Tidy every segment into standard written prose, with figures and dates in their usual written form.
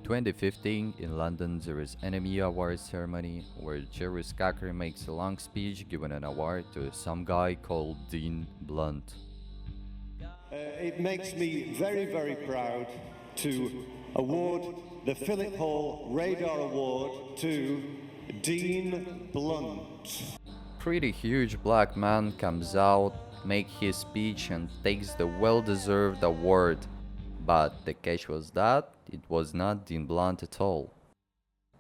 2015, in London, there is Enemy Award ceremony where Jerry Scacker makes a long speech giving an award to some guy called Dean Blunt. It makes me very, very proud to award the Philip Hall Radar Award to Dean Blunt. Pretty huge black man comes out, makes his speech and takes the well-deserved award. But the catch was that it was not Dean Blunt at all.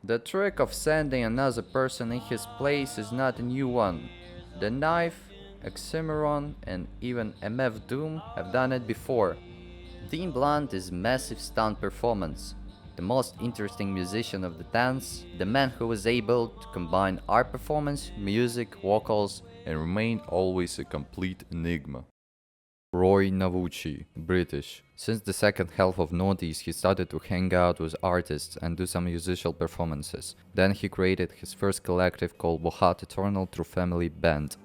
The trick of sending another person in his place is not a new one. The Knife, Oxymoron, and even MF Doom have done it before. Dean Blunt is massive stunt performance, the most interesting musician of the dance, the man who was able to combine art performance, music, vocals, and remain always a complete enigma. Roy Navucci, British. Since the second half of noughties, he started to hang out with artists and do some musical performances. Then he created his first collective called Bohat Eternal True Family Band.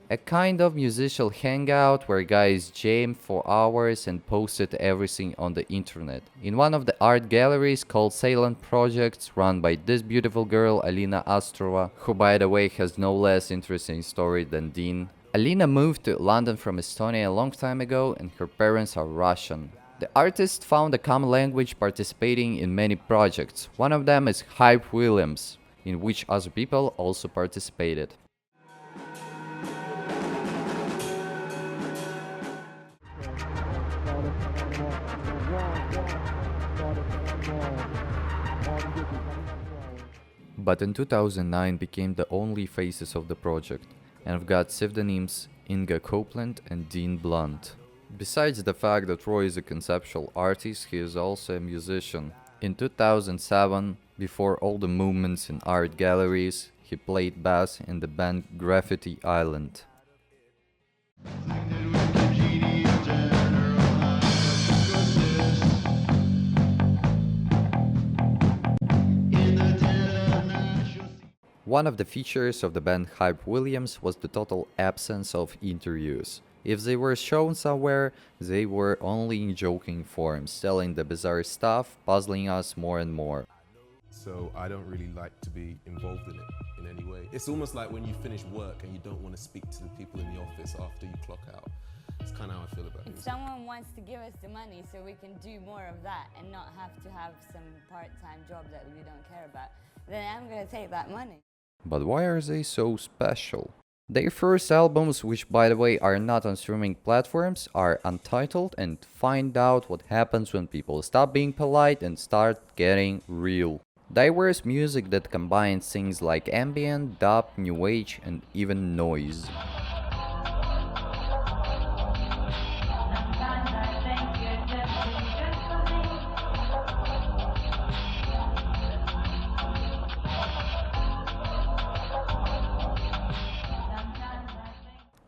A kind of musical hangout where guys jammed for hours and posted everything on the internet. In one of the art galleries called Silent Projects, run by this beautiful girl Alina Astrova, who by the way has no less interesting story than Dean. Alina moved to London from Estonia a long time ago and her parents are Russian. The artist found a common language participating in many projects. One of them is Hype Williams, in which other people also participated. But in 2009 became the only faces of the project, and have got pseudonyms Inga Copeland and Dean Blunt. Besides the fact that Roy is a conceptual artist, he is also a musician. In 2007, before all the movements in art galleries, he played bass in the band Graffiti Island. One of the features of the band Hype Williams was the total absence of interviews. If they were shown somewhere, they were only in joking forms, telling the bizarre stuff, puzzling us more and more. So I don't really like to be involved in it in any way. It's almost like when you finish work and you don't want to speak to the people in the office after you clock out. It's kind of how I feel about it. If someone wants to give us the money so we can do more of that and not have to have some part-time job that we don't care about, then I'm going to take that money. But why are they so special? Their first albums, which by the way are not on streaming platforms, are Untitled and Find Out What Happens When People Stop Being Polite and Start Getting Real. Diverse music that combines things like ambient, dub, new age and even noise.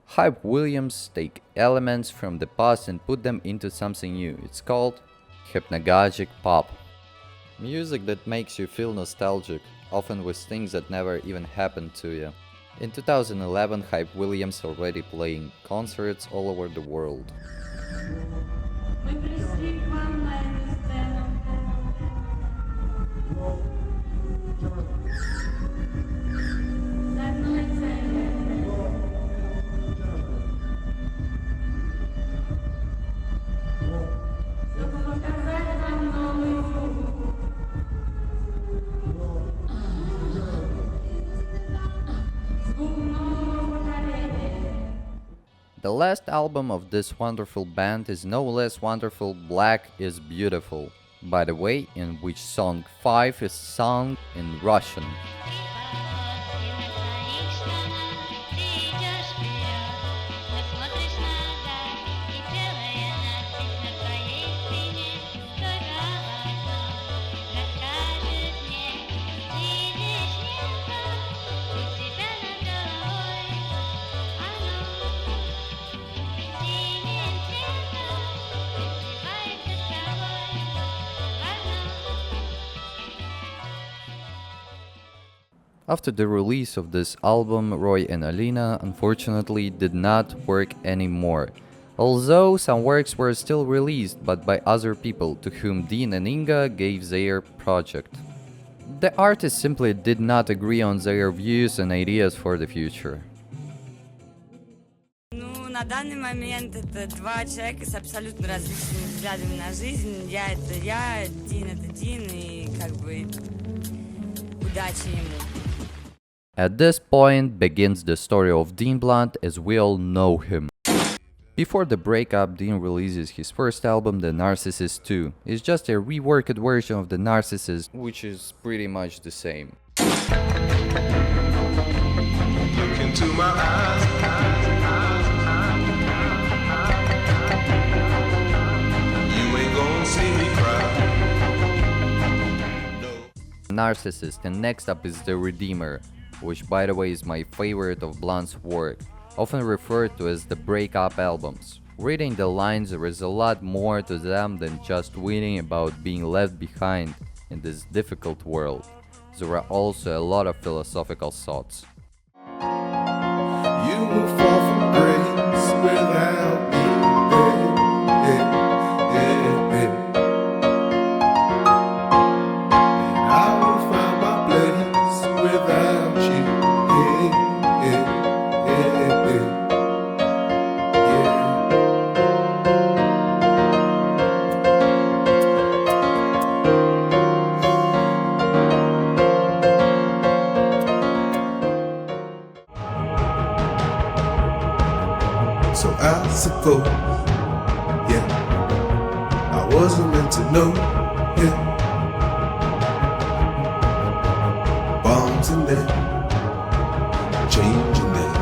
Hype Williams take elements from the past and put them into something new. It's called hypnagogic pop. Music that makes you feel nostalgic, often with things that never even happened to you. In 2011, Hype Williams already playing concerts all over the world. The last album of this wonderful band is no less wonderful, Black is Beautiful, by the way, in which song 5 is sung in Russian. After the release of this album, Roy and Alina unfortunately did not work anymore. Although some works were still released, but by other people to whom Dean and Inga gave their project. The artists simply did not agree on their views and ideas for the future. Ну, на данный момент это два человека с абсолютно различными взглядами на жизнь. Я — это я, Дин — это Дин, и как бы удачи ему. At this point begins the story of Dean Blunt as we all know him. Before the breakup, Dean releases his first album, The Narcissist 2. It's just a reworked version of The Narcissist, which is pretty much the same. Look into my eyes. You ain't gonna see me cry. No. Narcissist, and next up is The Redeemer, which by the way is my favorite of Blunt's work, often referred to as the breakup albums. Reading the lines, there is a lot more to them than just reading about being left behind in this difficult world. There are also a lot of philosophical thoughts. You will fall from grace without me. And I will find my place without you. Yeah. So I suppose, yeah, I wasn't meant to know, yeah. Bombs in there, changing there.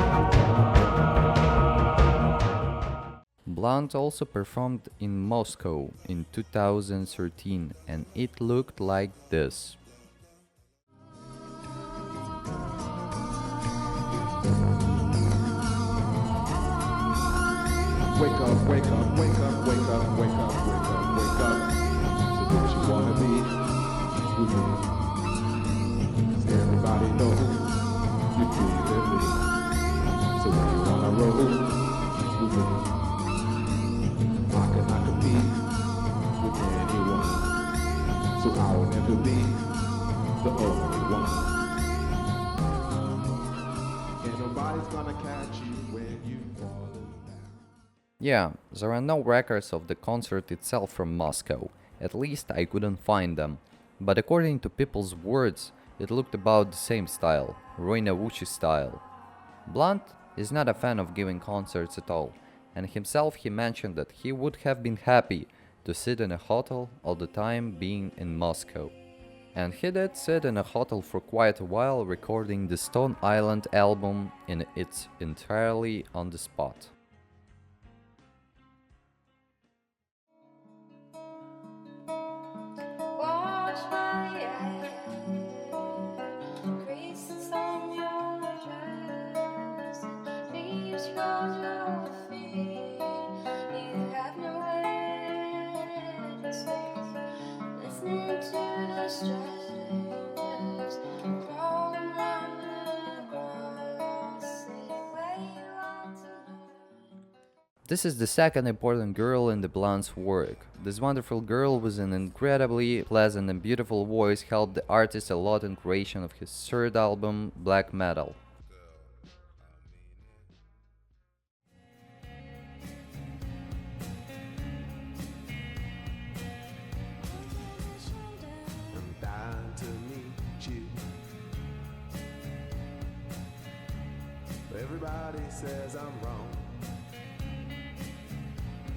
Blunt also performed in Moscow in 2013, and it looked like this. Wake up, wake up, wake up, wake up, wake up, wake up, wake up. So what you wanna be with me? 'Cause everybody knows you feel me. So when you wanna roll with me, I cannot compete with anyone. So I will never be the only one. And nobody's gonna catch you when you fall. Yeah, there are no records of the concert itself from Moscow, at least I couldn't find them, but according to people's words, it looked about the same style, Roy Navucci style. Blunt is not a fan of giving concerts at all, and himself he mentioned that he would have been happy to sit in a hotel all the time being in Moscow. And he did sit in a hotel for quite a while recording the Stone Island album in its entirely on the spot. Wash my creases on your dress, leaves from your feet. You have nowhere to sleep. Listening to the strangers crawling round the grass, where you want to know. This is the second important girl in the Blunt's work. This wonderful girl with an incredibly pleasant and beautiful voice helped the artist a lot in creation of his third album, Black Metal. I'm dying to meet you. Everybody says I'm wrong.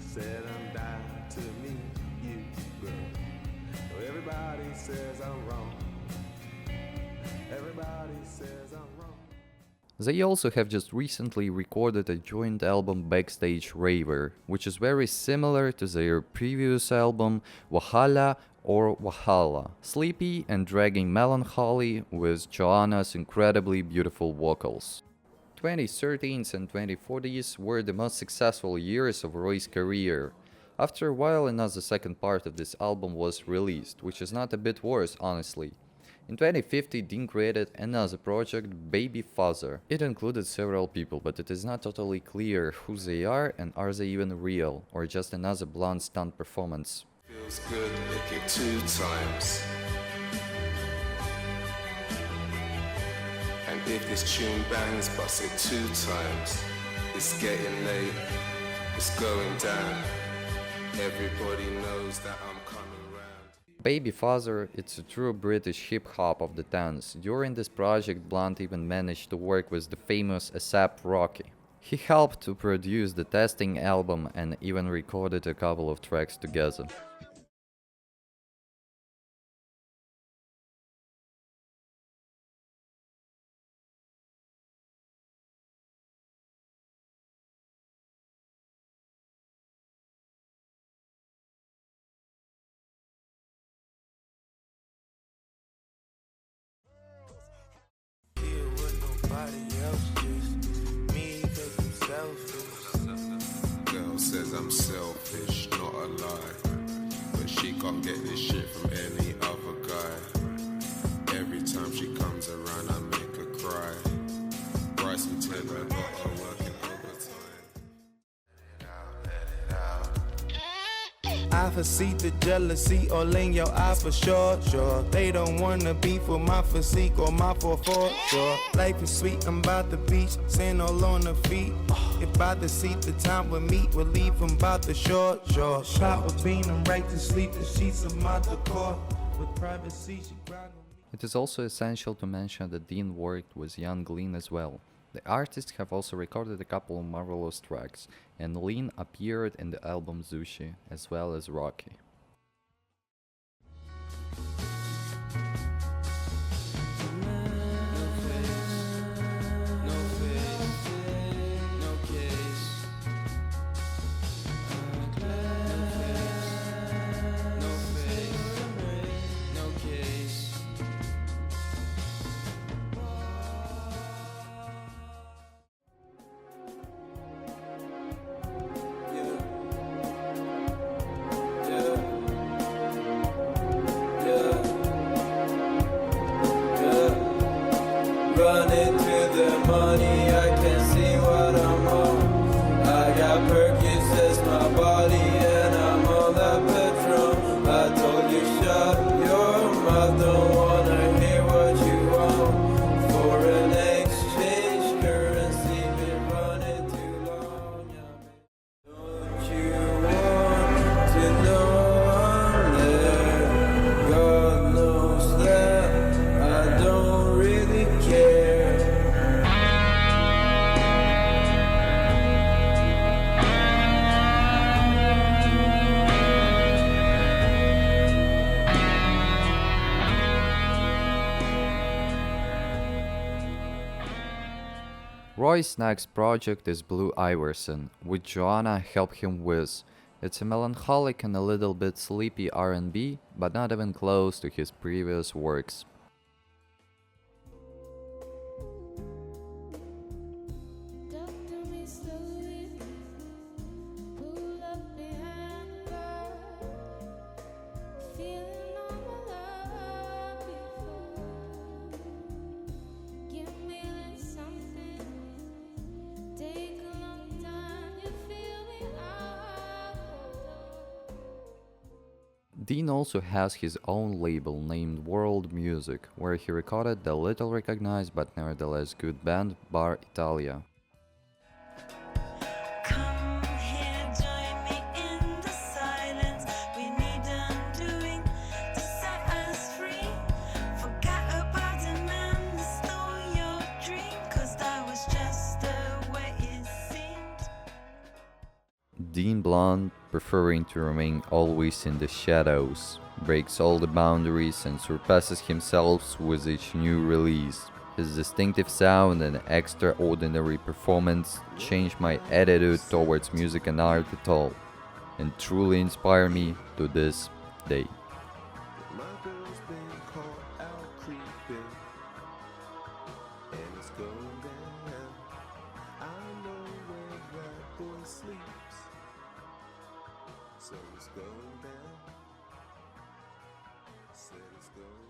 Said I'm dying to meet you, girl. Everybody says I'm wrong. Everybody says I'm wrong. They also have just recently recorded a joint album, Backstage Raver, which is very similar to their previous album, Wahala or Wahala, sleepy and dragging melancholy with Joanna's incredibly beautiful vocals. 2013s and 2040s were the most successful years of Roy's career. After a while, another second part of this album was released, which is not a bit worse, honestly. In 2050, Dean created another project, Baby Father. It included several people, but it is not totally clear who they are they even real, or just another blunt stunt performance. Feels good, lick it 2 times. And if this tune bangs, bust it 2 times. It's getting late, it's going down. Everybody knows that I'm coming round. Baby Father, it's a true British hip-hop of the dance. During this project, Blunt even managed to work with the famous ASAP Rocky. He helped to produce the Testing album and even recorded a couple of tracks together. Here with nobody else, just me, 'cause I'm selfish. Girl says I'm selfish, not a lie. But she can't get this shit from any other guy. Every time she comes around, I make her cry. Bryson Taylor got her working overtime. I foresee the jealousy all in your eye for sure, sure. They don't wanna be for my physique or my 4-4, sure. Life is sweet, I'm by the beach, sand all on the feet. If by the seat, the time we meet, we'll leave from by the shore, sure. Shot with bean, I'm right to sleep, the sheets of my decor. With privacy, she grind on me. It is also essential to mention that Dean worked with young Lean as well. The artists have also recorded a couple of marvelous tracks, and Lean appeared in the album Sushi, as well as Rocky. Running to the money, I can see what I'm on. I got Perkins as my body, and I'm on that Patron. I told you shut your mouth, don't wanna hear what you want. Foreign exchange currency been running too long. Don't you want to know I'm there? God knows that I don't really care. Roy's next project is Blue Iverson, which Joanna helped him with. It's a melancholic and a little bit sleepy R&B, but not even close to his previous works. Talk to me slowly, pull up behind the bar, feeling all my love before. Give me like something, take a long time, you feel me out. Dean also has his own label named World Music, where he recorded the little recognized but nevertheless good band Bar Italia. Come here, join me in the silence. We need undoing to set us free. Forgot about the man that stole your dream, 'cause that was just the way it seemed. Dean Blunt, preferring to remain always in the shadows, breaks all the boundaries and surpasses himself with each new release. His distinctive sound and extraordinary performance changed my attitude towards music and art at all, and truly inspire me to this day. My girl's been caught out creeping, and it's going down. I know where that boy sleeps, so it's going down. Said it's going